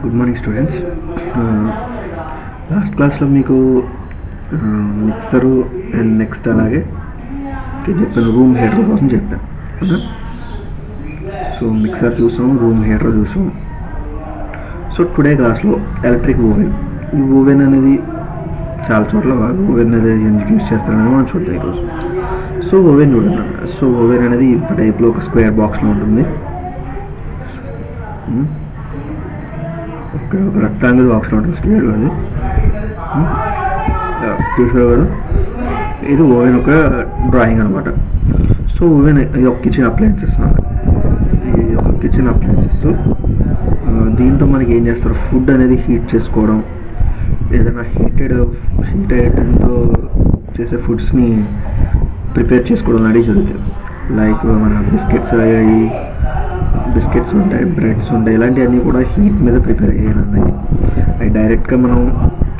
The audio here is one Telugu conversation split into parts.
Good morning students. లాస్ట్ క్లాస్లో మీకు మిక్సరు అండ్ నెక్స్ట్ అలాగే చెప్పాను రూమ్ హీటర్ కోసం చెప్పాను కదా. సో మిక్సర్ చూసాం, రూమ్ హీటర్ చూసాం. సో టుడే క్లాస్లో ఎలక్ట్రిక్ ఓవెన్. ఈ ఓవెన్ అనేది చాలా చోట్ల ఓవెన్ అనేది ఎందుకు యూజ్ చేస్తారనేది మనం చూద్దాం ఈరోజు. సో ఓవెన్ చూడండి. సో ఓవెన్ అనేది ఈ టైప్లో ఒక స్క్వేర్ బాక్స్లో ఉంటుంది. ఇక్కడ ఒక రెక్టాంగిల్ బాక్స్లో ఉంటుంది స్క్వేర్ అది చూసారు కదా. ఇది ఓవెన్ ఒక డ్రాయింగ్ అనమాట. సో ఓవెన్ ఇది ఒక కిచెన్ అప్లయన్సెస్ అనమాట. ఇది ఒక కిచెన్ అప్లయన్సెస్. దీంతో మనకి ఏం చేస్తారు, ఫుడ్ అనేది హీట్ చేసుకోవడం, ఏదైనా హీట్ ఐటెంతో చేసే ఫుడ్స్ని ప్రిపేర్ చేసుకోవడం లాంటివి జరుగుతాయి. లైక్ మన బిస్కెట్స్ ఉంటాయి, బ్రెడ్స్ ఉంటాయి, ఇలాంటివన్నీ కూడా హీట్ మీద ప్రిపేర్ అయ్యాయి. అవి డైరెక్ట్గా మనం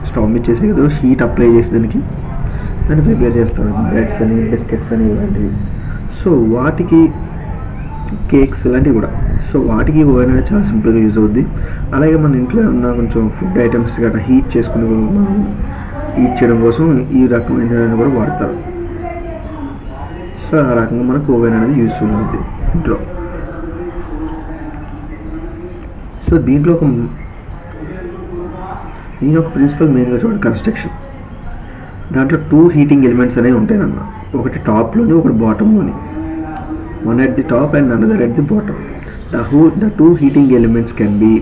స్టవ్ మీద చేసే కదా హీట్ అప్లై చేసి దాన్ని ప్రిపేర్ చేస్తారు. బ్రెడ్స్ అని, బిస్కెట్స్ అని, ఇలాంటివి. సో వాటికి కేక్స్ ఇలాంటివి కూడా. సో వాటికి ఓవెన్ అనేది చాలా సింపుల్గా యూజ్ అవుద్ది. అలాగే మన ఇంట్లో ఉన్న కొంచెం ఫుడ్ ఐటమ్స్ గట్రా హీట్ చేసుకుని మనం హీట్ చేయడం కోసం ఈ రకమైన కూడా వాడతారు. సో ఆ రకంగా మనకు ఓవెన్ అనేది యూస్ఫుల్ అవుతుంది ఇంట్లో. సో దీంట్లో ఒక ప్రిన్సిపల్ మెయిన్గా చూడండి, కన్స్ట్రక్షన్. దాంట్లో 2 హీటింగ్ ఎలిమెంట్స్ అనేవి ఉంటాయి అన్న. ఒకటి టాప్లోని, ఒకటి బాటంలోని. One at the top and another at the bottom. The two heating elements can be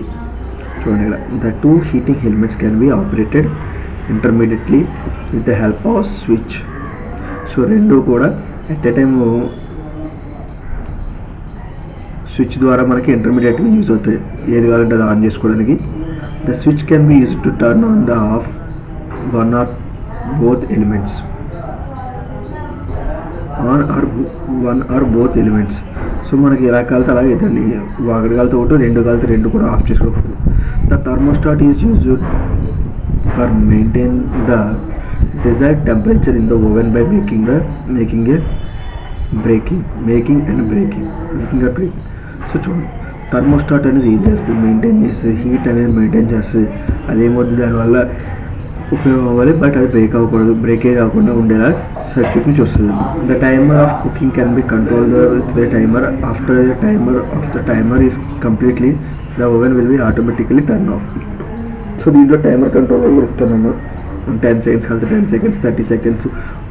చూడండి ఇక్కడ. The 2 heating elements can be operated intermediately with the help of switch. So రెండు కూడా ఎట్ ఏ టైమ్ స్విచ్ ద్వారా మనకి ఇంటర్మీడియట్గా యూజ్ అవుతాయి. ఏది కావాలంటే అది ఆన్ చేసుకోవడానికి. The switch can be use to turn on the of one or both elements. One or both elements. So మనకి ఎలా కాలితే అలాగే ఇదండి. ఒకటి కాలితే ఒకటి, రెండు కాలితే రెండు కూడా ఆఫ్ చేసుకోకూడదు. The thermostat is used for maintain the desired temperature in the oven by making and breaking. So చూడండి, థర్మోస్టాట్ అనేది ఏం చేస్తుంది, మెయింటైన్ చేస్తుంది, హీట్ అనేది మెయింటైన్ చేస్తుంది. అదేమవుతుంది, దానివల్ల ఉపయోగం అవ్వాలి, బట్ అది బ్రేకే కాకుండా ఉండేలా సర్క్యూట్ నుంచి వస్తుంది. The timer of cooking can be control with the timer. After the timer is completely the oven will be automatically turn off. So దీంట్లో టైమర్ కంట్రోల్ కూడా ఇస్తున్నాను. 10 seconds కలితే 10 seconds, 30 seconds,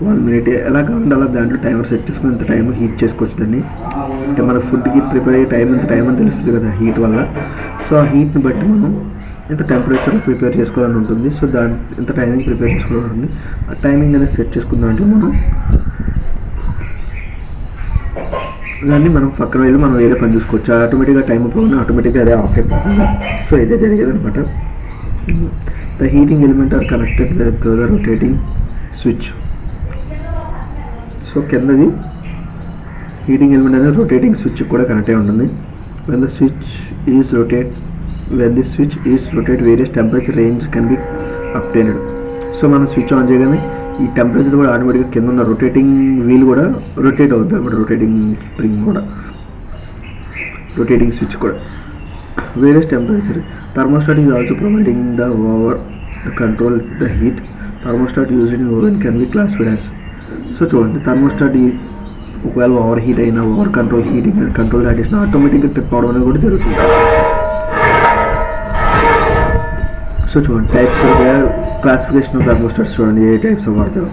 1 minute ఎలా కాకుండా అలా దాంట్లో టైమర్ సెట్ చేసుకుని ఇంత టైం హీట్ చేసుకోవచ్చు దాన్ని. అంటే మన ఫుడ్కి ప్రిపేర్ అయ్యే టైం అని తెలుస్తుంది కదా హీట్ వల్ల. సో ఆ హీట్ని బట్టి మనం ఎంత టెంపరేచర్లో ప్రిపేర్ చేసుకోవాలని ఉంటుంది. సో ఎంత టైమింగ్ ప్రిపేర్ చేసుకోవాలని ఉంటుంది. ఆ టైమింగ్ అనేది సెట్ చేసుకున్న దాంట్లో దాన్ని మనం పక్కన వెళ్ళి మనం వేరే పని చూసుకోవచ్చు. ఆటోమేటిక్గా టైం పోయినా ఆటోమేటిక్గా అదే ఆఫ్ అయిపోతుంది. సో ఇదే జరిగేది అనమాట. The heating element are connected to the rotating switch. So కిందది హీటింగ్ ఎలిమెంట్ అనేది రొటేటింగ్ స్విచ్ కూడా కనెక్ట్ అయి ఉంటుంది. when the switch is rotate various temperature range can be obtained. So మనం స్విచ్ ఆన్ చేయగానే ఈ టెంపరేచర్ కూడా ఆటోమేటిక్గా కింద ఉన్న రొటేటింగ్ వీల్ కూడా రొటేట్ అవుతుంది అనమాట. రొటేటింగ్ స్ప్రింగ్ కూడా, రొటేటింగ్ స్విచ్ కూడా various temperature. Thermostat is also providing the control the heat. Thermostat used in oven can be classified as. So చూడండి, థర్మోస్టాట్ ఒకవేళ ఓవర్ హీట్ అయినా, over heating and control that is ఆటోమేటిక్గా ట్రిప్ అవడం అనేది కూడా జరుగుతుంది. సో చూడండి, టైప్స్ క్లాసిఫికేషన్ ఆఫ్ థర్మోస్టాట్స్ చూడండి ఏ టైప్స్ వాడతారు.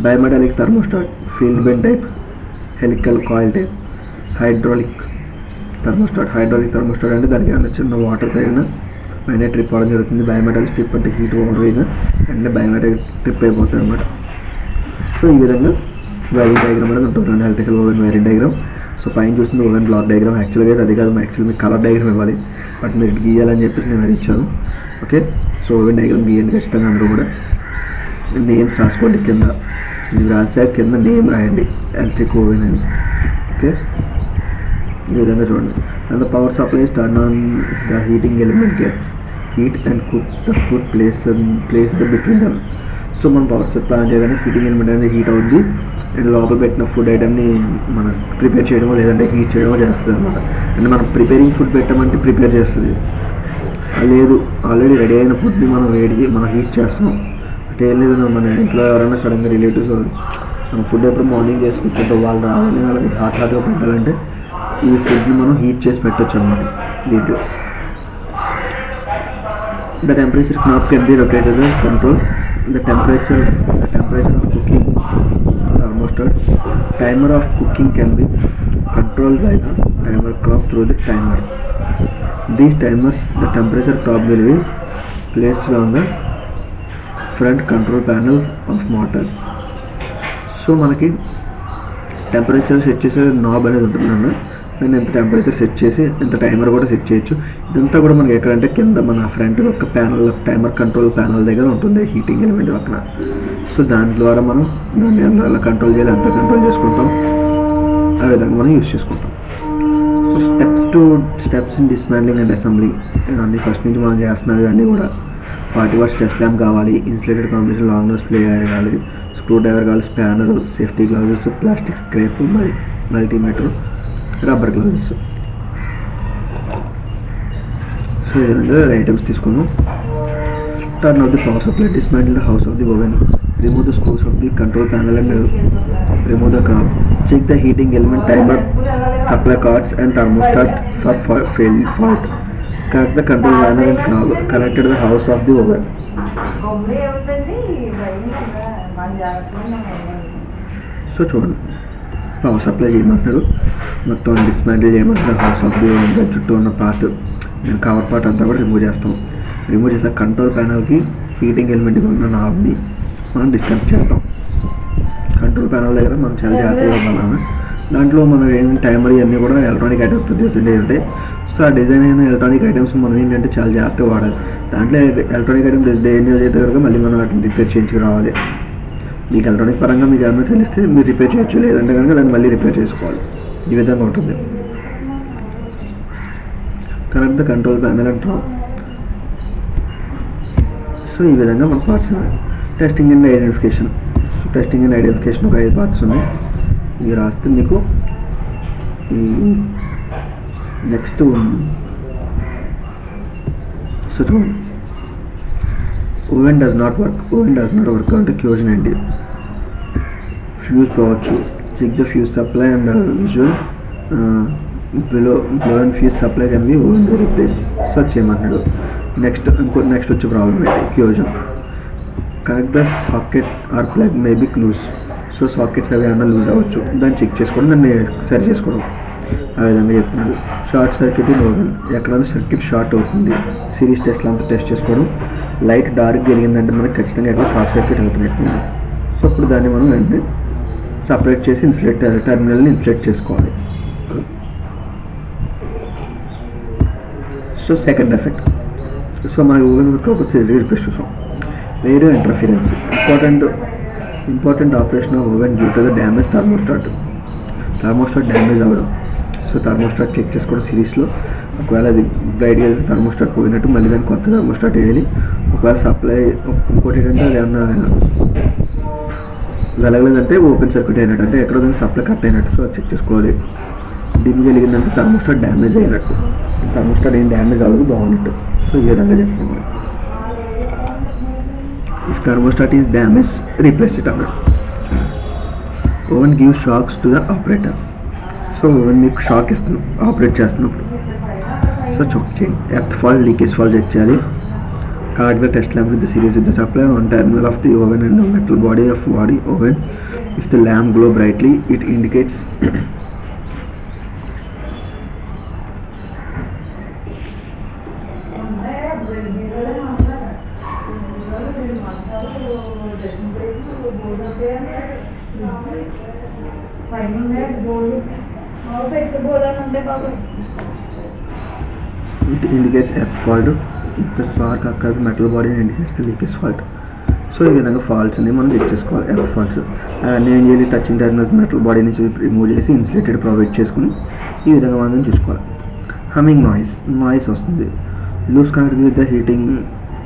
Bimetallic thermostat, field bend type, helical coil type, hydraulic thermostat అంటే దానికి ఏమైనా చిన్న వాటర్ తగిన పైన ట్రిప్ అవ్వడం జరుగుతుంది. బయోమెటాలిక్ ట్రిప్ అంటే హీట్ ఓవర్ అయినా అంటే బయోమెటాలిక్ ట్రిప్ అయిపోతుంది అనమాట. సో ఈ విధంగా వైరింగ్ డయాగ్రామ్ అనేది ఉంటుంది. Electrical oven wiring diagram. So పైన చూస్తుంది ఓవెన్ బ్లాక్ డయాగ్రామ్. యాక్చువల్గా అయితే అది కాదు, యాక్చువల్ మీకు కలర్ డయాగ్రామ్ ఇవ్వాలి, బట్ మీరు గీయాలని చెప్పేసి నేను అది ఇచ్చాను. ఓకే, సో ఓవెన్ డయాగ్రామ్ గీయండి ఖచ్చితంగా. అందరూ కూడా నేమ్స్ రాసుకోండి కింద. మీరు రాసాక కింద నేమ్ రాయండి, ఎలక్ట్రిక్ ఓవెన్ అని. ఓకే, ఈ విధంగా చూడండి. And the power supply is turn on the heating element gets heat and cook the food place the between dum. So మనం పవర్ సప్లై ఆన్ చేయగానే హీటింగ్ ఎలిమెంట్ అనేది హీట్ అవుద్ది. అండ్ లోపల పెట్టిన ఫుడ్ ఐటమ్ని మనం ప్రిపేర్ చేయడమో లేదంటే హీట్ చేయడమో చేస్తుంది అనమాట. అంటే మనం ప్రిపేరింగ్ ఫుడ్ పెట్టామంటే ప్రిపేర్ చేస్తుంది. లేదు, ఆల్రెడీ రెడీ అయిన ఫుడ్ని మనం హీట్ చేస్తున్నాం అంటే ఏం లేదు, మన ఇంట్లో ఎవరైనా సడన్గా రిలేటివ్స్ మనం ఫుడ్ ఎప్పుడు మార్నింగ్ చేసి కూర్చుంటాం, వాళ్ళు రావాలని వాళ్ళకి హాట్గా పెట్టాలంటే ఈ ఫుడ్ని మనం హీట్ చేసి పెట్టచ్చు అన్నమాట. దీంట్లో the temperature knob can be rotated and control the temperature of cooking thermostat. Timer of cooking can be controlled by the timer knob through the timer. These timers, the temperature knob will be placed on the front control panel of motor. So మనకి టెంపరేచర్ సెట్ చేసే నాబ్ అనేది ఉంటుందన్న, నేను ఎంత టెంపరేచర్ సెట్ చేసి ఎంత టైమర్ కూడా సెట్ చేయొచ్చు. ఇదంతా కూడా మనకి ఎక్కడంటే కింద మన ఫ్రంట్ ఒక ప్యానల్ టైమర్ కంట్రోల్ ప్యానల్ దగ్గర ఉంటుంది హీటింగ్ ఎలిమెంట్ పక్కన. సో దాని ద్వారా మనం దాన్ని ఎలా కంట్రోల్ చేయాలి అంత కంట్రోల్ చేసుకుంటాం, ఆ విధంగా మనం యూజ్ చేసుకుంటాం. So steps in dismantling and assembling అన్నీ ఫస్ట్ నుంచి మనం చేస్తున్నవి అన్నీ కూడా 40 వాట్స్ టెస్ట్ ల్యాంప్ కావాలి, insulated combination long nose plier కావాలి, స్క్రూ డ్రైవర్ కావాలి, spanner, safety gloves, plastic scrape, multimeter, rubber gloves. So ఈ విధంగా ఐటమ్స్ తీసుకున్నాం. Turn off the power supply, dismantle the house of the oven, remove the screws of the control panel and remove the knob, check the heating element, timer, supply cards and thermostat for fault, connect the control panel and knob, connected the house of the oven. So చూడండి, పవర్ సప్లై చేయమంటారు, మొత్తం డిస్మాంటిల్ చేయమంటారు హౌస్ ఆఫ్ ది ఓవెన్, చుట్టూ ఉన్న పార్ట్ కవర్ పార్ట్ అంతా కూడా రిమూవ్ చేస్తాం. రిమూవ్ చేసిన కంట్రోల్ ప్యానల్కి హీటింగ్ ఎలిమెంట్కి ఉన్న నాబ్ని మనం డిస్కనెక్ట్ చేస్తాం. కంట్రోల్ ప్యానల్ దగ్గర మనం చాలా జాగ్రత్తగా ఇవ్వాలి. దాంట్లో మనం ఏం టైమర్ ఇవన్నీ కూడా ఎలక్ట్రానిక్ ఐటమ్స్తో డిజైన్ అయ్యి ఉంటాయి. సో ఆ డిజైన్ అయిన ఎలక్ట్రానిక్ ఐటమ్స్ మనం ఏంటంటే చాలా జాగ్రత్తగా వాడాలి. దాంట్లో ఎలక్ట్రానిక్ ఐటమ్ డిజైన్ అయితే కనుక మళ్ళీ మనం వాటిని రిపేర్ చేయించుకురావాలి. మీకు ఎలక్ట్రానిక్ పరంగా మీకు ఏమన్నా తెలిస్తే మీరు రిపేర్ చేయొచ్చు, లేదంటే కనుక దాన్ని మళ్ళీ రిపేర్ చేసుకోవాలి. ఈ విధంగా ఉంటుంది. Connect the control panel and top. So ఈ విధంగా మన పార్ట్స్ ఉన్నాయి. Testing and identification. So testing and identification ఒక 5 పార్ట్స్ ఉన్నాయి. ఇవి రాస్తే మీకు ఈ నెక్స్ట్. సో చూడండి, ఓవెన్ డస్ నాట్ వర్క్ అంటే క్యూజన్ ఏంటి, ఫ్యూజ్ కావచ్చు, check the fuse supply and visual below and fuse supply can be oven replace. So చేయమన్నాడు. నెక్స్ట్ వచ్చే ప్రాబ్లం ఏంటి, క్యూజన్. Connect the socket or plug may be loose. So sockets అవి ఏమన్నా లూజ్ అవ్వచ్చు, దాన్ని చెక్ చేసుకోవడం, దాన్ని సరి చేసుకోవడం, ఆ విధంగా చెప్తున్నాడు. షార్ట్ సర్క్యూట్ ఇన్ ఓవెన్, ఎక్కడైనా సర్క్యూట్ షార్ట్ అవుతుంది, సిరీస్ టెస్ట్లో అంతా టెస్ట్ చేసుకోవడం. లైట్ డార్క్ జరిగిందంటే మనకి ఖచ్చితంగా ఎక్కడ షార్ట్ సర్క్యూట్ అవుతుంది. సో అప్పుడు దాన్ని మనం వెంటనే సపరేట్ చేసి టెర్మినల్ని ఇన్సులేట్ చేసుకోవాలి. So second effect. సో మన ఓవెన్ వర్క్ ఒక రిక్వెస్ట్ చూసాం. Radio interference, important operation of oven due to the damage thermostat damage అవ్వడం. సో థర్మోస్టాట్ చెక్ చేసుకోవడం సిరీస్లో. ఒకవేళ అది బ్రైట్గా థర్మోస్టాట్ పోయినట్టు మళ్ళీ దాన్ని కొత్త థర్మోస్టాట్ వేయాలి. ఒకవేళ సప్లై ఇంకోటి ఏంటంటే అది ఏమన్నా వెలగలేదంటే ఓపెన్ సర్క్యూట్ అయినట్టు, అంటే ఎక్కడో దానికి సప్లై కట్ అయినట్టు. సో అది చెక్ చేసుకోవాలి. డిమ్ జరిగిందంటే థర్మోస్టాట్ డ్యామేజ్ అయినట్టు, థర్మోస్టాట్ ఏం డ్యామేజ్ అవ్వదు, బాగున్నట్టు. సో ఈ విధంగా చెప్తున్నాం. If thermostat is damage, replace it అన్నట్టు. Oven give shocks to the operator. So oven మీకు షాక్ ఇస్తున్నాం ఆపరేట్ చేస్తున్నప్పుడు. సో చెక్ చేయండి. Earth fault, leakage fault check చేయాలి. Connect the test lamp with the series with the supply on terminal of the oven and metal body of oven. If the lamp glow brightly, it indicates earth fault. If the spark occur metal body indicates the leakage fault. So ఈ విధంగా ఫాల్ట్స్ అన్ని మనం చెక్ చేసుకోవాలి. ఎర్త్ ఫాల్ట్స్ అవన్నీ ఏం చేయాలి, టచింగ్ టర్మినల్స్ మెటల్ బాడీ నుంచి రిమూవ్ చేసి ఇన్సులేటెడ్ ప్రొవైడ్ చేసుకుని ఈ విధంగా మనం చూసుకోవాలి. హమ్మింగ్ నాయిస్ వస్తుంది. Loose connect with the heating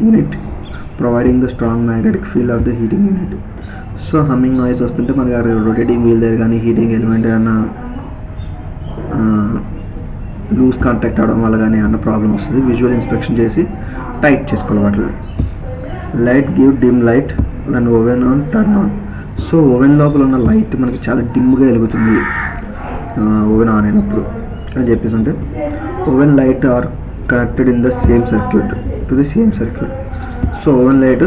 unit providing the strong magnetic field of the heating unit. So humming noise వస్తుంటే మనకి రొటేటింగ్ వీల్ దగ్గర కానీ హీటింగ్ ఎలిమెంట్ ఏమన్నా లూజ్ కాంటాక్ట్ అవడం వల్ల కానీ అన్న ప్రాబ్లం వస్తుంది. విజువల్ ఇన్స్పెక్షన్ చేసి టైట్ చేసుకోవాలి వాటిని. Light give dim light and oven on turn on. So oven లోపల ఉన్న లైట్ మనకి చాలా డిమ్గా వెలుగుతుంది ఓవెన్ ఆన్ అయినప్పుడు అని చెప్పేసి అంటే oven light are connected in the same circuit to the same circuit. So oven light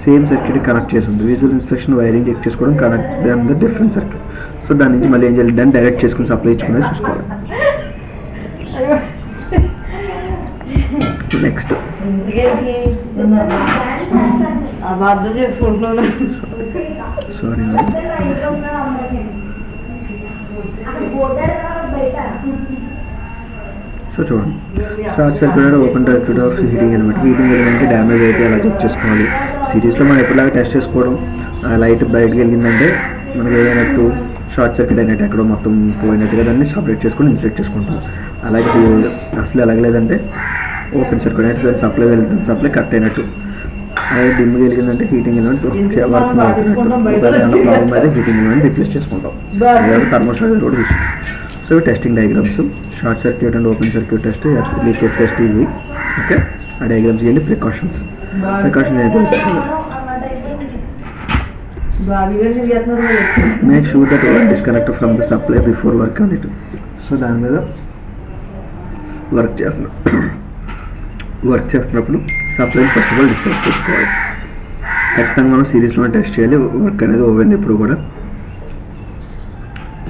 same circuit connect చేసి ఉంది. విజువల్ ఇన్స్పెక్షన్ వైరింగ్ చెక్ చేసుకోవడం కనెక్ట్ దాని ద డిఫరెంట్ సర్క్యూట్. సో దాని నుంచి మళ్ళీ ఏం చేయాలి, దాన్ని డైరెక్ట్ చేసుకుని సప్లై ఇచ్చుకునేది చూసుకోవాలి. నెక్స్ట్ సారీ సో చూడండి, short circuit open circuit off heating element. Heating element damage అయితే అలా చెక్ చేసుకోవాలి. సిరీస్లో మనం ఎప్పటిలాగా టెస్ట్ చేసుకోవడం, ఆ లైట్ బయటకు వెళ్ళిందంటే మనకి ఏదైనట్టు షార్ట్ సర్క్యూట్ అయినట్టు ఎక్కడో మొత్తం పోయినట్టుగా దాన్ని సపరేట్ చేసుకొని ఇన్స్పెక్ట్ చేసుకుంటాం. అలాగే అసలు ఎలాగలేదంటే ఓపెన్ సర్క్యూట్ అయితే దాన్ని సప్లై వెళ్తుంది, సప్లై కట్ అయినట్టు. అలాగే డిమ్గా వెలిగిందంటే హీటింగ్ ఎలిమెంట్ వర్క్ అవుతున్నట్టు. ప్రాబ్లం అయితే హీటింగ్ ఎలిమెంట్ రిప్లేస్ చేసుకుంటాం. అలాగే థర్మోస్టాట్ కూడా తీసుకుంటాం. So testing diagrams, short circuit and open circuit test, leakage test ఇవి. ఓకే, ఆ డయాగ్రామ్స్ ఏంటి, ప్రికాషన్స్ ఏంటి, make sure that oven disconnect from the supply before work on it. So దాని మీద వర్క్ చేస్తున్నప్పుడు supply first of all disconnect చేసుకోవాలి. ఖచ్చితంగా మనం సిరీస్లో టెస్ట్ చేయాలి వర్క్ అనేది ఓవెన్ ఎప్పుడు కూడా.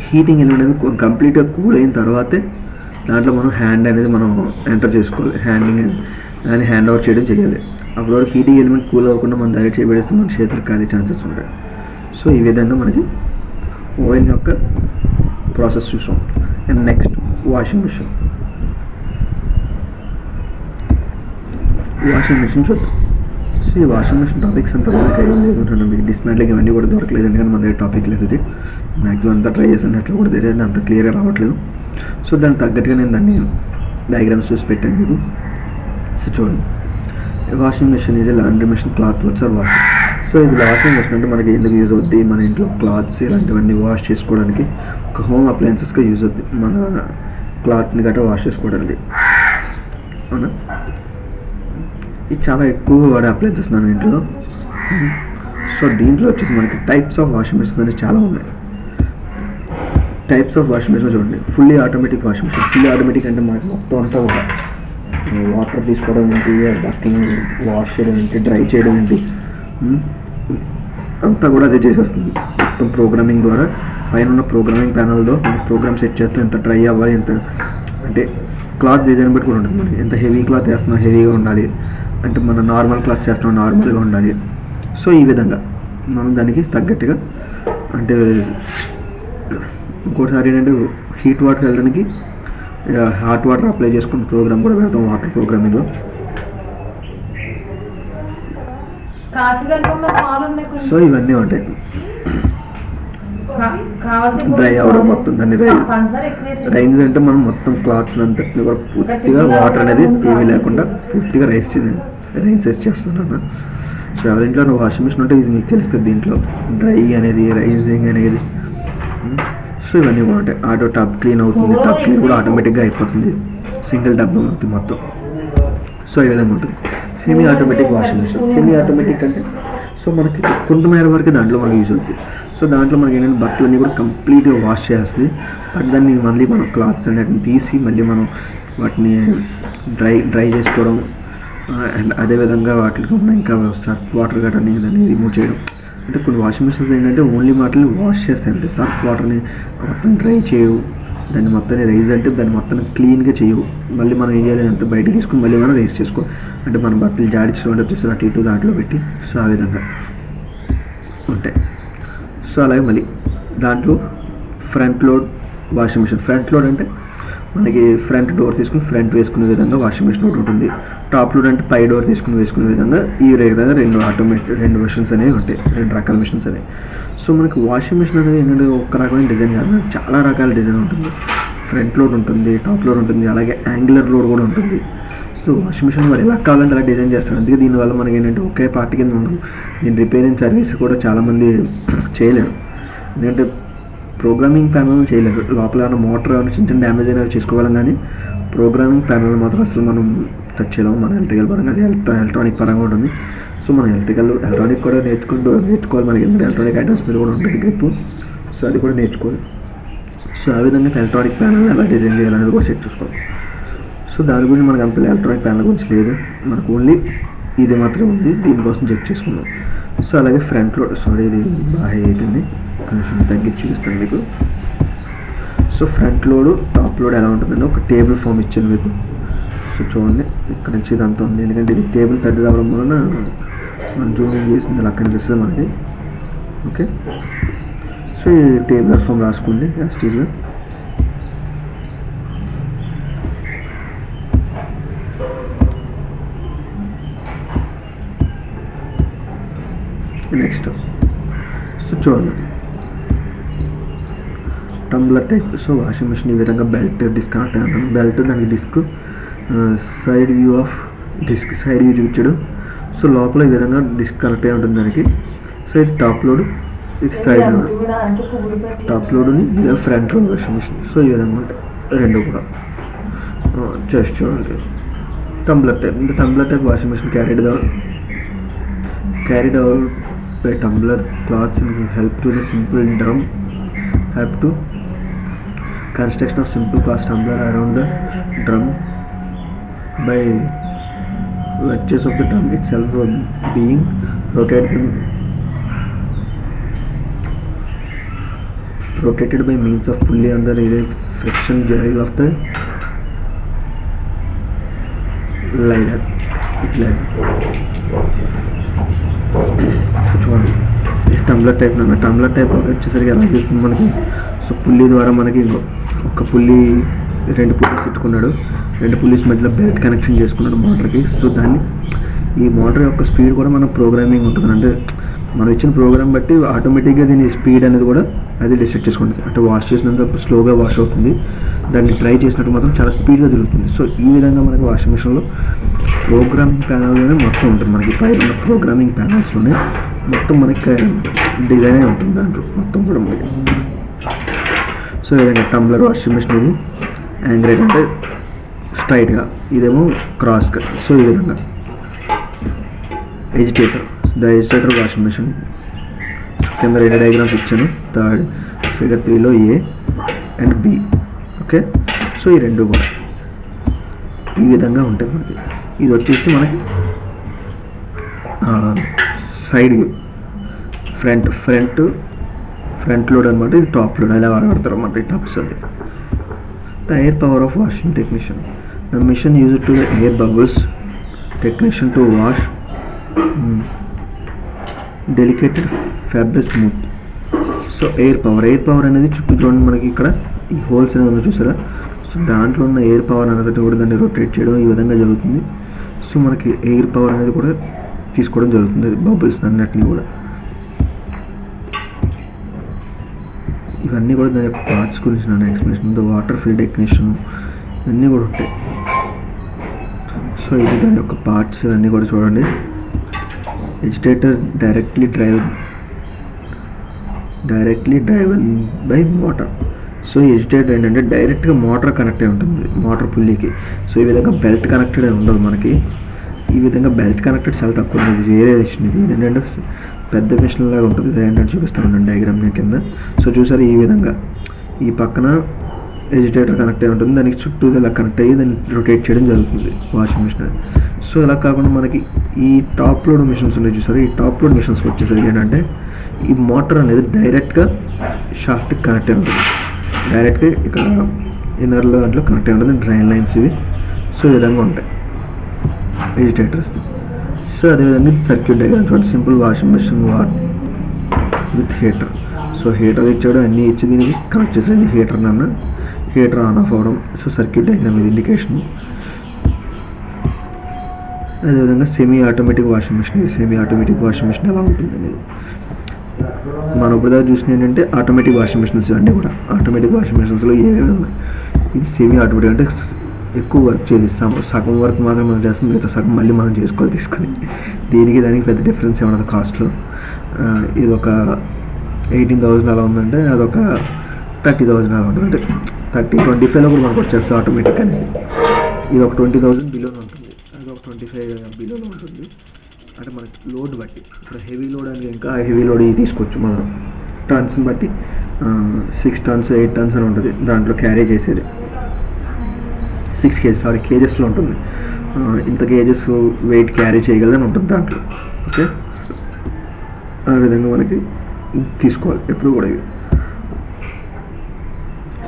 హీటింగ్ ఎలిమెంట్ అనేది కంప్లీట్గా కూల్ అయిన తర్వాతే దాంట్లో మనం హ్యాండ్ అనేది మనం ఎంటర్ చేసుకోవాలి. దాన్ని హ్యాండ్ ఓవర్ చేయడం చేయాలి. అప్పుడు వరకు హీటింగ్ ఎలిమెంట్ కూల్ అవ్వకుండా మనం డైరెక్ట్ చేయబడిస్తే మన చేతులకు కాలే ఛాన్సెస్ ఉంటాయి. సో ఈ విధంగా మనకి ఓవెన్ యొక్క ప్రాసెస్ చూసాం. అండ్ నెక్స్ట్ వాషింగ్ మిషన్ చూద్దాం. సో ఈ వాషింగ్ మిషన్ టాపిక్స్ అంతా లేదు, మీకు డిస్మాంట్లింగ్ ఇవన్నీ కూడా దొరకలేదు, ఎందుకంటే మన దగ్గర టాపిక్ లేదు. ఇది మ్యాక్సిమం అంతా ట్రై చేసాను, అట్లా కూడా తెలియదు, అంత క్లియర్గా రావట్లేదు. సో దానికి తగ్గట్టుగా నేను దాన్ని డయాగ్రామ్స్ చూసి పెట్టాను మీకు. సో చూడండి, washing machine is laundry machine, cloth works or wash. So ఇది వాషింగ్ మిషన్ అంటే మనకి ఎందుకు యూజ్ అవుద్ది, మన ఇంట్లో క్లాత్స్ ఇలాంటివన్నీ వాష్ చేసుకోవడానికి ఒక హోమ్ అప్లయన్సెస్గా యూజ్ అవుద్ది. మన క్లాత్స్ని గట్రా వాష్ చేసుకోవడానికి. అవునా, ఇది చాలా ఎక్కువ వాడే అప్లయన్సెస్ నా ఇంట్లో. సో దీంట్లో వచ్చేసి మనకి టైప్స్ ఆఫ్ వాషింగ్ మిషన్స్ అనేవి చాలా ఉన్నాయి. టైప్స్ ఆఫ్ వాషింగ్ మిషన్ చూడండి, fully automatic washing machine. Fully automatic అంటే మనకి మొత్తం అంతా కూడా వాటర్ తీసుకోవడం ఏంటి, బట్టలు వాష్ చేయడం ఏంటి, డ్రై చేయడం ఏంటి, అంతా కూడా అదే చేసేస్తుంది. మొత్తం ప్రోగ్రామింగ్ ద్వారా పైన ఉన్న ప్రోగ్రామింగ్ ప్యానల్తో ప్రోగ్రామ్ సెట్ చేస్తే ఎంత డ్రై అవ్వాలి, ఎంత అంటే క్లాత్ డిజైన్ బట్టి కూడా ఉంటుంది. మనకి ఎంత హెవీ క్లాత్ వేస్తున్నా హెవీగా ఉండాలి, అంటే మన నార్మల్ క్లాత్ చేస్తున్నాం నార్మల్గా ఉండాలి. సో ఈ విధంగా మనం దానికి తగ్గట్టుగా అంటే ఇంకోటిసారి ఏంటంటే హీట్ వాటర్ వెళ్ళడానికి హాట్ వాటర్ అప్లై చేసుకుని ప్రోగ్రామ్ కూడా పెడతాం వాటర్ ప్రోగ్రామింగ్లో. సో ఇవన్నీ ఉంటాయి. డ్రై అవడం మొత్తం దాన్ని రైన్స్ అంటే మనం మొత్తం క్లాత్స్ అంతటిని కూడా పూర్తిగా వాటర్ అనేది ఏమీ లేకుండా పూర్తిగా రైన్స్ చేస్తున్నాను. సో ఎవరింట్లో నువ్వు వాషింగ్ మిషన్ ఉంటే ఇది మీకు తెలుస్తుంది. దీంట్లో డ్రై అనేది, రైజింగ్ అనేది. సో ఇవన్నీ కూడా ఉంటాయి. ఆటో టబ్ క్లీన్ అవుతుంది, టబ్ క్లీన్ కూడా ఆటోమేటిక్గా అయిపోతుంది, సింగిల్ టబ్ అవుతుంది మొత్తం. సో ఈ విధంగా ఉంటుంది semi automatic washing machine. Semi automatic అంటే సో మనకి కొంతమేర వరకు దాంట్లో మనకి యూజ్ అవుతుంది. సో దాంట్లో మనకి ఏంటంటే బట్టలన్నీ కూడా కంప్లీట్గా వాష్ చేస్తుంది. బట్ దాన్ని మళ్ళీ మనం క్లాత్స్ అనేటిని తీసి మళ్ళీ మనం వాటిని డ్రై చేసుకోవడం, అండ్ అదేవిధంగా వాటికి ఉన్న ఇంకా సర్ఫ్ వాటర్ గట్రని దాన్ని రిమూవ్ చేయడం. అంటే కొన్ని వాషింగ్ మిషన్స్ ఏంటంటే ఓన్లీ వాటిని వాష్ చేస్తాయి, అంటే సర్ఫ్ వాటర్ని మొత్తం డ్రై చేయవు, దాన్ని మొత్తాన్ని రైజ్ అంటే దాన్ని మొత్తం క్లీన్గా చేయవు. మళ్ళీ మనం ఏం చేయాలి అంటే బయట తీసుకుని మళ్ళీ మనం రైజ్ చేసుకో, అంటే మన బట్టలు జాడించడం వచ్చేసి అటు ఇటు దాంట్లో పెట్టి. సో ఆ విధంగా ఉంటాయి. సో అలాగే మళ్ళీ దాంట్లో front load washing machine. Front load అంటే మనకి ఫ్రంట్ డోర్ తీసుకుని ఫ్రంట్ వేసుకునే విధంగా వాషింగ్ మిషన్ ఒకటి ఉంటుంది. టాప్ లోడ్ అంటే పై డోర్ వేసుకునే విధంగా ఈ విధంగా రెండు మిషన్స్ అనేవి ఉంటాయి, రెండు రకాల మిషన్స్ అనేవి. సో మనకి వాషింగ్ మిషన్ అనేది ఏంటంటే ఒక్క రకమైన డిజైన్ కాదు, చాలా రకాల డిజైన్ ఉంటుంది. ఫ్రంట్ లోడ్ ఉంటుంది, టాప్ లోడ్ ఉంటుంది, అలాగే యాంగులర్ లోడ్ కూడా ఉంటుంది. సో వాషింగ్ మిషన్ మరి ఎలా కావాలంటే అలా డిజైన్ చేస్తారు. అందుకే దీనివల్ల మనకి ఏంటంటే ఒకే పార్ట్ కింద ఉండదు. దీని రిపేరింగ్ సర్వీస్ కూడా చాలామంది చేయలేరు, ఎందుకంటే ప్రోగ్రామింగ్ ప్యానల్ చేయలేదు. లోపల ఏమైనా మోటార్ ఏమైనా చిన్న చిన్న డ్యామేజ్ అయినా చేసుకోగలం, కానీ ప్రోగ్రామింగ్ ప్యానల్ మాత్రం అసలు మనం టచ్ చేయలేము. మన ఎలక్ట్రికల్ పరంగా అది ఎలక్ట్రానిక్ పరంగా ఉంటుంది. సో మనం ఎలక్ట్రానిక్ కూడా నేర్చుకోవాలి. మనకి ఎందుకంటే ఎలక్ట్రానిక్ ఐటమ్స్ మీద కూడా ఉంటుంది గ్రిప్. సో అది కూడా నేర్చుకోవాలి. సో ఆ విధంగా ఎలక్ట్రానిక్ ప్యానల్ ఎలా డిజైన్ చేయాలనేది కూడా చెక్ చూసుకోవాలి. సో దాని గురించి మనకు అంత ఎలక్ట్రానిక్ ప్యానల్ గురించి లేదు, మనకు ఓన్లీ ఇది మాత్రమే ఉంది. దీనికోసం చెక్ చేసుకున్నాం. సో అలాగే ఫ్రంట్ లోడ్, సారీ ఇది బాగా అయిపోయింది, కొంచెం తగ్గించి చూపిస్తాను మీకు. So front load top load ఎలా ఉంటుందంటే ఒక టేబుల్ ఫామ్ ఇచ్చాను మీకు. సో చూడండి ఇక్కడ నుంచి ఇదంతా ఉంది, ఎందుకంటే ఇది టేబుల్ పెద్దది అవ్వడం వలన మనం జూమింగ్ చేసింది అలా కనిపిస్తుంది మనకి. ఓకే, సో ఈ టేబుల్ ఫామ్ రాసుకోండి యాస్టీజ్గా. నెక్స్ట్ సో చూడండి tumbler type. So washing machine ఈ విధంగా బెల్ట్ డిస్కనెక్ట్ అయ్యి ఉంటుంది. బెల్ట్ దానికి disc, side view of disc, side view చూపించాడు. సో లోపల ఈ విధంగా డిస్క్ కనెక్ట్ అయి ఉంటుంది దానికి. సో ఇది టాప్ లోడ్, ఇది సైడ్ లోడ్. టాప్ లోడ్ని ఇది front load washing machine. So ఈ విధంగా ఉంటాయి రెండు కూడా. జస్ట్ చూడండి టంబ్లర్ టైప్. இந்த tumbler type washing machine carried out by tumbler cloths will help to the simple drum help to construction of simple cloth tumbler around the drum by wedges of the drum itself being rotated by means of pulley on the friction drive of the ladder. చూడండి టంబ్లర్ టైప్ అన్న. టంబ్లర్ టైప్ వచ్చేసరికి ఎలా చేస్తుంది మనకి. సో పుల్లీ ద్వారా మనకి ఒక పుల్లీ, రెండు పుల్లీస్ పెట్టుకున్నాడు, రెండు పుల్లీస్ మధ్యలో బెల్ట్ కనెక్షన్ చేసుకున్నాడు మోటార్కి. సో దాన్ని ఈ మోటార్ యొక్క స్పీడ్ కూడా మన ప్రోగ్రామింగ్ ఉంటుంది, అంటే మనం ఇచ్చిన ప్రోగ్రామ్ బట్టి ఆటోమేటిక్గా దీని స్పీడ్ అనేది కూడా అది డిసైడ్ చేసుకుంటుంది. అంటే వాష్ చేసినంత స్లోగా వాష్ అవుతుంది, దాన్ని డ్రై చేసినట్టు మాత్రం చాలా స్పీడ్గా తిరుగుతుంది. సో ఈ విధంగా మనకి వాషింగ్ మిషన్లో ప్రోగ్రామింగ్ ప్యానల్లోనే మొత్తం ఉంటుంది. మనకి పైన ఉన్న ప్రోగ్రామింగ్ ప్యానల్స్లోనే మొత్తం మనకి డిజైనే ఉంటుంది దాంట్లో మొత్తం కూడా మనకి. సో ఈ విధంగా టంబ్లర్ వాషింగ్ మిషన్ ఇది యాంగ్రేట్ అంటే స్ట్రైట్గా, ఇదేమో క్రాస్గా. సో ఈ విధంగా agitator, the agitator washing machine కింద రెండు డయాగ్రామ్స్ ఇచ్చాను. థర్డ్ ఫిగర్ 3లో A and B. Okay, so ఈ రెండు కూడా ఈ విధంగా ఉంటాయి మనకి. ఇది వచ్చేసి మనకి సైడ్ వ్యూ, ఫ్రంట్ లోడ్ అనమాట. ఇది టాప్ లోడ్, అలా వాడతారు అన్నమాట ఈ టబ్స్. అది the air power of washing technician. The machine use to the air bubbles technician to wash delicated fabric smooth. So air power అనేది చుట్టూ చూడండి మనకి ఇక్కడ ఈ హోల్స్ అనేది ఉంది చూసారా. సో దాంట్లో ఉన్న ఎయిర్ పవర్ అనేది కూడా దాన్ని రొటేట్ చేయడం ఈ విధంగా జరుగుతుంది. సో మనకి ఎయిర్ పవర్ అనేది కూడా తీసుకోవడం జరుగుతుంది, బబుల్స్ అన్నిటిని కూడా. ఇవన్నీ కూడా దాని యొక్క పార్ట్స్ గురించి నా ఎక్స్ప్లెనేషన్. వాటర్ ఫీల్డ్ టెక్నీషియన్ ఇవన్నీ కూడా ఉంటాయి. సో ఇది దాని యొక్క పార్ట్స్ ఇవన్నీ కూడా చూడండి. Agitator directly driven by motor. So agitator ఏంటంటే డైరెక్ట్గా మోటార్ కనెక్ట్ అయి ఉంటుంది, మోటార్ పుల్లీకి. సో ఈ విధంగా బెల్ట్ కనెక్టెడ్ ఉండదు మనకి. ఈ విధంగా బెల్ట్ కనెక్టెడ్ చాలా తక్కువ ఉంటుంది. వేరే మిషన్ ఇది ఏంటంటే పెద్ద మిషన్ లాగా ఉంటుంది. ఇది ఏంటంటే చూపిస్తాను డయాగ్రామ్ కింద. సో చూసారు ఈ విధంగా ఈ పక్కన ఎజిటేటర్ కనెక్ట్ అయి ఉంటుంది, దానికి చుట్టూ ఇలా కనెక్ట్ అయ్యి దాన్ని రొటేట్ చేయడం జరుగుతుంది వాషింగ్ మిషన్. సో ఇలా కాకుండా మనకి ఈ టాప్ లోడ్ మిషన్స్ ఉన్నాయి చూసారు. ఈ టాప్ లోడ్ మిషన్స్కి వచ్చేసరికి ఏంటంటే ఈ మోటార్ అనేది డైరెక్ట్గా షాఫ్ట్కి కనెక్ట్ అయి ఉంటుంది, డైరెక్ట్గా ఇక్కడ ఇన్నర్లో దాంట్లో కనెక్ట్ అయి ఉంటుంది. డ్రైన్ లైన్స్ ఇవి. సో ఈ విధంగా ఉంటాయి ఎజిటేటర్స్. సో అదేవిధంగా సర్క్యూట్ డయాగ్రామ్ చూడండి. Simple washing machine with heater. So heater ఇచ్చాడు, అన్నీ ఇచ్చి దీనికి కనెక్ట్ చేసేది హీటర్ ఆన్ ఆఫ్ అవ్వడం. సో సర్క్యూట్ డయాగ్రామ్ ఇది ఇండికేషన్. అదేవిధంగా సెమీ ఆటోమేటిక్ వాషింగ్ మిషన్ ఎలా ఉంటుంది అనేది మనం ఇప్పుడు దాకా చూసిన ఏంటంటే ఆటోమేటిక్ వాషింగ్ మిషన్స్ ఇవన్నీ కూడా. ఆటోమేటిక్ వాషింగ్ మిషన్స్లో ఏమేమి ఉన్నాయి. ఇది సెమీ ఆటోమేటిక్ అంటే ఎక్కువ వర్క్ చేసి సగం వర్క్ మాత్రం మనం చేస్తాం, మిగతా సగం మళ్ళీ మనం తీసుకొని దానికి పెద్ద డిఫరెన్స్ ఏమన్నది కాస్ట్లో. ఇది ఒక 18,000 అలా ఉందంటే అదొక 30,000 అలా ఉంటుంది. అంటే 25లో కూడా మనకు వచ్చేస్తుంది ఆటోమేటిక్ అనేది. ఇది ఒక 20,000 బిలోలో ఉంటుంది, అది ఒక 25 బిలోలో ఉంటుంది. అంటే మనకి లోడ్ బట్టి, ఇప్పుడు హెవీ లోడ్ అని ఇంకా హెవీ లోడ్ ఇది తీసుకోవచ్చు మనం టన్స్ని బట్టి. 6 tons 8 tons అని ఉంటుంది దాంట్లో క్యారీ చేసేది. 6 kgs కేజెస్లో ఉంటుంది. ఇంత కేజెస్ వెయిట్ క్యారీ చేయగలదని ఉంటుంది దాంట్లో. ఓకే, ఆ విధంగా మనకి తీసుకోవాలి ఎప్పుడు కూడా ఇవి.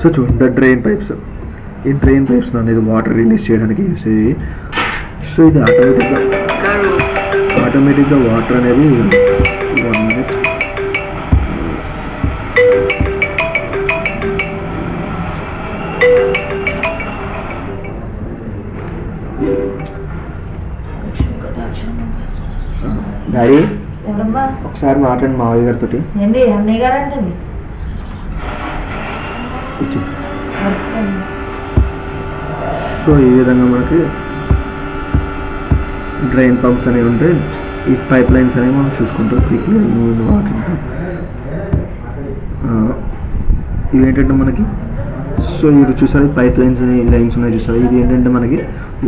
సో చూడండి, డ్రైన్ పైప్స్. ఈ డ్రైన్ పైప్స్ అనేది వాటర్ రిలీజ్ చేయడానికి యూస్ అయ్యి. సో ఇది ఆటోమేటిక్గా వాటర్ అనేది 1 minute డాడీ ఒకసారి మాట్లాడి మావయ్య గారితో. సో ఈ విధంగా మనకి డ్రైన్ పంప్స్ అనేవి ఉంటాయి. ఈ పైప్ లైన్స్ అనేవి మనం చూసుకుంటాం. క్విక్లీ వాటర్ ఇవేంటంటే మనకి, సో ఇది చూసారు పైప్ లైన్స్ లైన్స్ ఉన్నాయి చూసారు. ఇది ఏంటంటే మనకి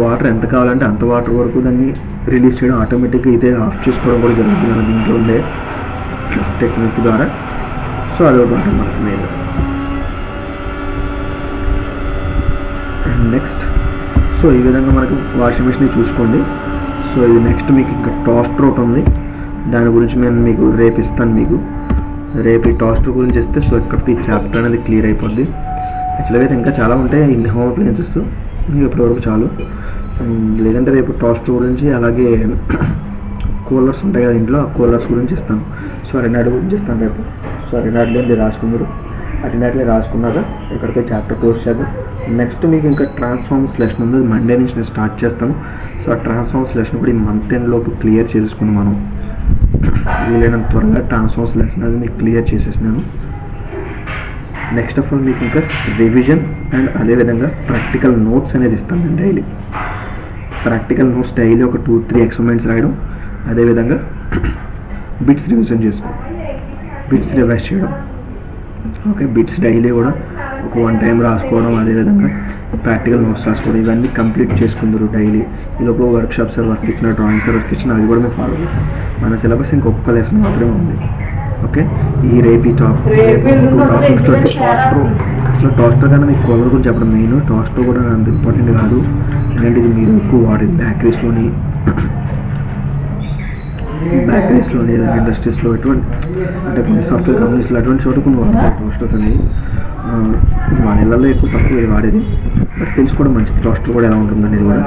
వాటర్ ఎంత కావాలంటే అంత వాటర్ వరకు దాన్ని రిలీజ్ చేయడం, ఆటోమేటిక్గా అయితే ఆఫ్ చేసుకోవడం కూడా జరుగుతుంది మన దీంట్లో ఉండే టెక్నిక్ ద్వారా. సో అది ఒకటి ఉంటుంది మనకి మెయిన్. అండ్ నెక్స్ట్, సో ఈ విధంగా మనకి వాషింగ్ మిషన్ చూసుకోండి. సో ఇది నెక్స్ట్ మీకు ఇంకా టాస్టర్ ఒకటి ఉంది, దాని గురించి నేను మీకు రేపు ఇస్తాను. మీకు రేపు ఈ టాస్టర్ గురించి ఇస్తే సో ఇక్కడికి ఈ చాప్టర్ అనేది క్లియర్ అయిపోద్ది. యాక్చువల్గా అయితే ఇంకా చాలా ఉంటాయి ఇన్ హోమ్ అప్లయన్సెస్, మీకు ఇప్పటివరకు చాలు. లేదంటే రేపు టాస్టర్ గురించి, అలాగే కూలర్స్ ఉంటాయి కదా ఇంట్లో, ఆ కూలర్స్ గురించి ఇస్తాను. సో రెండాటి గురించి ఇస్తాను రేపు. సో రెండాటిలో రాసుకున్నారు, అటెండాటిలో రాసుకున్నాక ఇక్కడికి చాప్టర్ క్లోజ్ చేద్దాం. నెక్స్ట్ మీకు ఇంకా ట్రాన్స్ఫార్మర్స్ లెసన్ ఉంది, మండే నుంచి నేను స్టార్ట్ చేస్తాను. సో ఆ ట్రాన్స్ఫార్మర్స్ లెసన్ కూడా ఈ మంత్ ఎండ్ లోపు క్లియర్ చేసేసుకుని మనం వీలైనంత త్వరగా ట్రాన్స్ఫార్మర్స్ లెసన్ అది మీకు క్లియర్ చేసేసినాను. నెక్స్ట్ ఆఫ్ ఆల్ మీకు ఇంకా రివిజన్ అండ్ అదేవిధంగా ప్రాక్టికల్ నోట్స్ అనేది ఇస్తాను నేను డైలీ. ప్రాక్టికల్ నోట్స్ డైలీ ఒక 2-3 ఎక్స్పెరిమెంట్స్ రాయడం, అదేవిధంగా బిట్స్ రివిజన్ చేసుకోవడం, బిట్స్ రివైజ్ చేయడం. ఓకే, బిట్స్ డైలీ కూడా ఒక 1 time రాసుకోవడం, అదేవిధంగా ప్రాక్టికల్ నోట్స్ రాసుకోవడం, ఇవన్నీ కంప్లీట్ చేసుకుందరు డైలీ. ఈ లోపల వర్క్షాప్స్ వర్క్ ఇచ్చిన, డ్రాయింగ్స్ వర్క్ ఇచ్చిన, అది కూడా మేము ఫాలో చేస్తాం. మన సిలబస్ ఇంకొక లెసన్ మాత్రమే ఉంది. ఓకే, ఈ రేపు 2 టాపిక్స్ తోటి టాస్టర్ కన్నా మీకు కూలర్ గురించి చెప్పడం మెయిన్. టాస్టర్ కూడా అంత ఇంపార్టెంట్ కాదు, ఎందుకంటే ఇది మీరు ఎక్కువ వాడేది బేకరీస్లోని ఏదైనా ఇండస్ట్రీస్లో ఎటువంటి, అంటే కొన్ని సాఫ్ట్వేర్ కంపెనీస్లో అటువంటి చోట కొన్ని వాడతారు టోస్టర్స్ అనేవి. మా నెలల్లో ఎక్కువ తక్కువ వాడేది, బట్ తెలుసుకోవడం మంచిది టోస్టర్ కూడా ఎలా ఉంటుంది అనేది కూడా.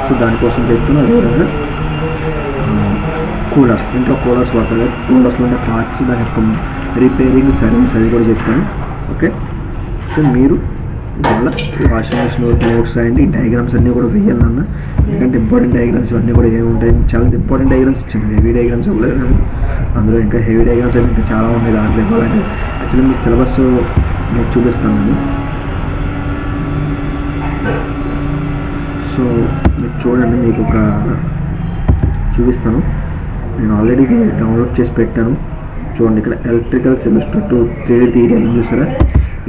సో దానికోసం చెప్తున్నా. అదేవిధంగా కూలర్స్, ఇంట్లో కూలర్స్ వాడతారు కదా, కూలర్స్లో ఉండే పార్ట్స్, దాని యొక్క రిపేరింగ్ సర్వీస్ అది కూడా చెప్తాను. ఓకే, సో మీరు మళ్ళీ వాషింగ్ మిషన్ నోట్స్ రాయండి. ఈ డయాగ్రామ్స్ అన్నీ కూడా వేయాలన్నా, ఎందుకంటే ఇంపార్టెంట్ డయాగ్రామ్స్ ఇవన్నీ కూడా ఏముంటాయి, చాలా ఇంపార్టెంట్ డయాగ్రామ్స్ ఇచ్చాను. హెవీ డయాగ్రామ్స్ అవ్వలేదు, అందులో ఇంకా హెవీ డయాగ్రామ్స్ అయితే ఇంకా చాలా ఉన్నాయి దాంట్లో ఇవ్వాలంటే. యాక్చువల్లీ మీ సిలబస్ మీకు చూపిస్తాను నేను. సో మీరు చూడండి, మీకు ఒక చూపిస్తాను. నేను ఆల్రెడీ డౌన్లోడ్ చేసి పెట్టాను. చూడండి, ఇక్కడ ఎలక్ట్రికల్ సెమిస్టర్ 2 ట్రేడ్ థియరీ అని చూసారా,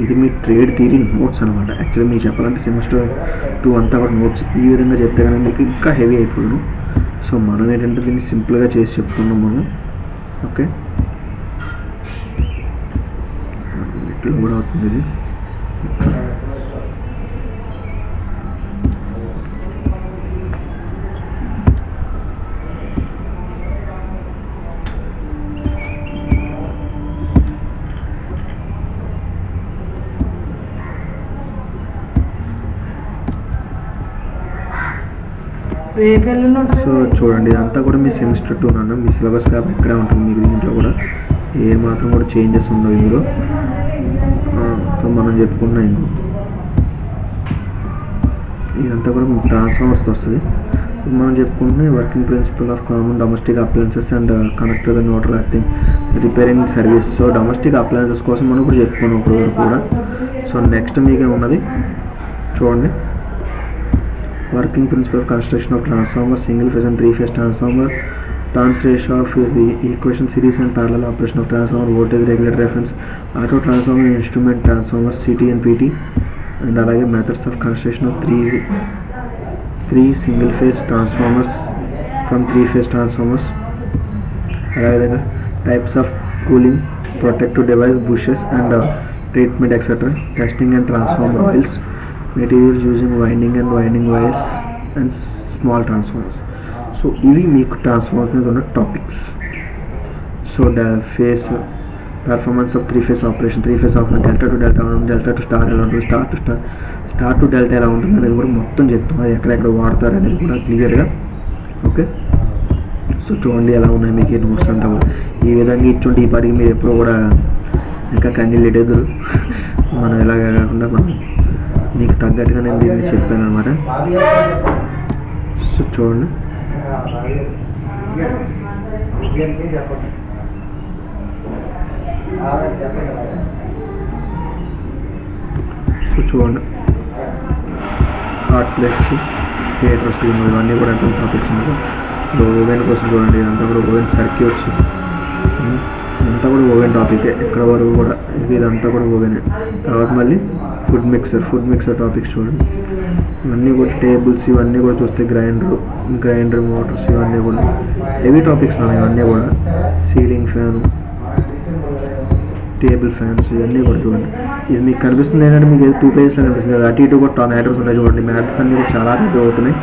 ఇది మీ ట్రేడ్ థియరీ నోట్స్ అనమాట. యాక్చువల్లీ మీకు చెప్పాలంటే సెమిస్టర్ 2 అంతా కూడా నోట్స్ ఈ విధంగా చెప్తే కానీ మీకు ఇంకా హెవీ అయిపోయాను. సో మనం ఏంటంటే దీన్ని సింపుల్గా చేసి చెప్తున్నాం మనం. ఓకే, ఇట్లా కూడా అవుతుంది ఇది. సో చూడండి, ఇదంతా కూడా మీ సెమిస్టర్ 2 అన్న మీ సిలబస్ పేపర్ ఇక్కడే ఉంటుంది. మీకు దీంట్లో కూడా ఏ మాత్రం కూడా చేంజెస్ ఉండవు ఇందులో. సో మనం చెప్పుకున్నాం ఇంకో ఇదంతా కూడా మీకు ట్రాన్స్ఫార్మర్స్ వస్తుంది. మనం చెప్పుకుంటే working principle of common domestic appliances and connect the neutral earthing repairing service. So domestic appliances కోసం మనం ఇప్పుడు చెప్పుకున్నాం ఇప్పుడు వరకు కూడా. సో నెక్స్ట్ మీకే ఉన్నది చూడండి, working principle of construction of transformer, single phase and 3 phase transformer, Translation of the equation series and parallel operation of transformer, voltage regulator reference, auto transformer, instrument transformers, CT and PT, and అలాగే methods of construction of three single phase transformers from 3-phase transformers, అలాగే types of cooling, protective device, bushes and treatment etc. Testing and transformer oils, materials using winding and winding wires and small transformers. So ఇవి మీకు ట్రాన్స్ఫార్మర్స్ మీద ఉన్న topics. So face performance of 3-phase operation, 3-phase operation delta to delta ఉంటుంది, డెల్టా టు స్టార్ ఎలా ఉంటుంది, స్టార్ టు డెల్టా ఎలా ఉంటుంది అనేది కూడా మొత్తం చెప్తాం. అది ఎక్కడెక్కడ వాడతారు అనేది కూడా క్లియర్గా. ఓకే, సో చూడండి ఎలా ఉన్నాయి మీకు ఈ నోట్స్ అంతా కూడా. ఈ విధంగా ఇచ్చుంటే ఈ పాటికి మీరు ఎప్పుడో కూడా ఇంకా క్యాండిడేట్ ఎదురు మనం ఎలాగా కాకుండా మనం మీకు తగ్గట్టుగా నేను దీన్ని చెప్పాను అనమాట. సో చూడండి, హాట్ ప్లేట్స్, థియేటర్స్, ఇవన్నీ కూడా ఎంత టాపిక్స్ ఉన్నాయి. ఓవెన్ కోసం చూడండి, ఇదంతా కూడా ఓవెన్ సర్క్యూట్స్, ఇదంతా కూడా ఓవెన్ టాపిక్. ఎక్కడ వరకు కూడా ఇదంతా కూడా ఓవెన్. తర్వాత మళ్ళీ ఫుడ్ మిక్సర్ టాపిక్స్ చూడండి. ఇవన్నీ కూడా టేబుల్స్, ఇవన్నీ కూడా చూస్తే గ్రైండర్ మోటార్స్, ఇవన్నీ కూడా హెవీ టాపిక్స్ ఉన్నాయి. ఇవన్నీ కూడా సీలింగ్ ఫ్యాన్, టేబుల్ ఫ్యాన్స్, ఇవన్నీ కూడా చూడండి. ఇది మీకు కనిపిస్తుంది ఏంటంటే మీకు 2 pagesలో కనిపిస్తుంది కదా, అటు ఇటు కూడా మ్యాటర్స్ ఉన్నాయి చూడండి. మ్యాటర్స్ అన్నీ కూడా చాలా పెద్ద అవుతున్నాయి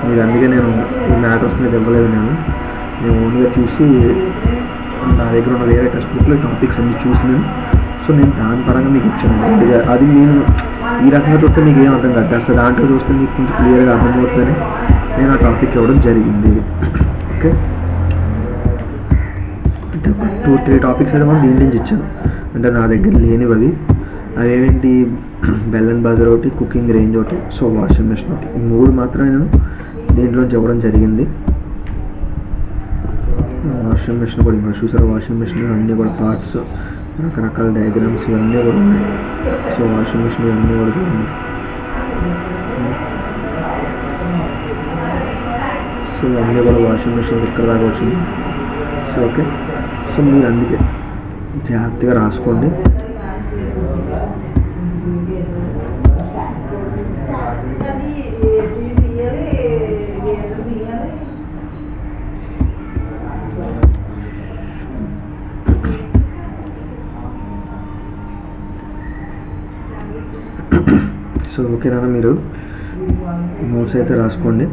మీకు. అందుకే నేను ఈ మ్యాటర్స్ మీద ఇవ్వలేదు. నేను ఓన్గా చూసి నా దగ్గర ఉన్న వేరే టెక్స్ట్ బుక్లో టాపిక్స్ అన్నీ చూసినాను. సో నేను దాని పరంగా మీకు ఇచ్చాను. అది నేను ఈ రకంగా చూస్తే మీకు ఏం అర్థం కాదు, అసలు దాంట్లో చూస్తే మీకు కొంచెం క్లియర్గా అర్థమవుతుందని నేను ఆ టాపిక్ ఇవ్వడం జరిగింది. ఓకే, అంటే ఒక 2-3 టాపిక్స్ అయితే మనం దీని నుంచి ఇచ్చాను. అంటే నా దగ్గర లేనివి అవేంటి, బెల్ అండ్ బజర్ ఒకటి, కుకింగ్ రేంజ్ ఒకటి, సో వాషింగ్ మెషిన్ ఒకటి, ఈ 3 మాత్రమే నేను దీంట్లోంచి ఇవ్వడం జరిగింది. వాషింగ్ మెషిన్ కూడా ఇంకా చూసారు. వాషింగ్ మెషిన్ అన్నీ కూడా పార్ట్స్, రకరకాల డయాగ్రామ్స్ ఇవన్నీ కూడా ఉన్నాయి. సో వాషింగ్ మెషిన్ ఇవన్నీ కూడా చూడండి. సో ఇవన్నీ కూడా వాషింగ్ మెషిన్ ఇక్కడ దాకా వచ్చింది. సో ఓకే, సో మీరు అందుకే జాగ్రత్తగా రాసుకోండి. సో ఓకేనా, మీరు నోట్స్ అయితే రాసుకోండి.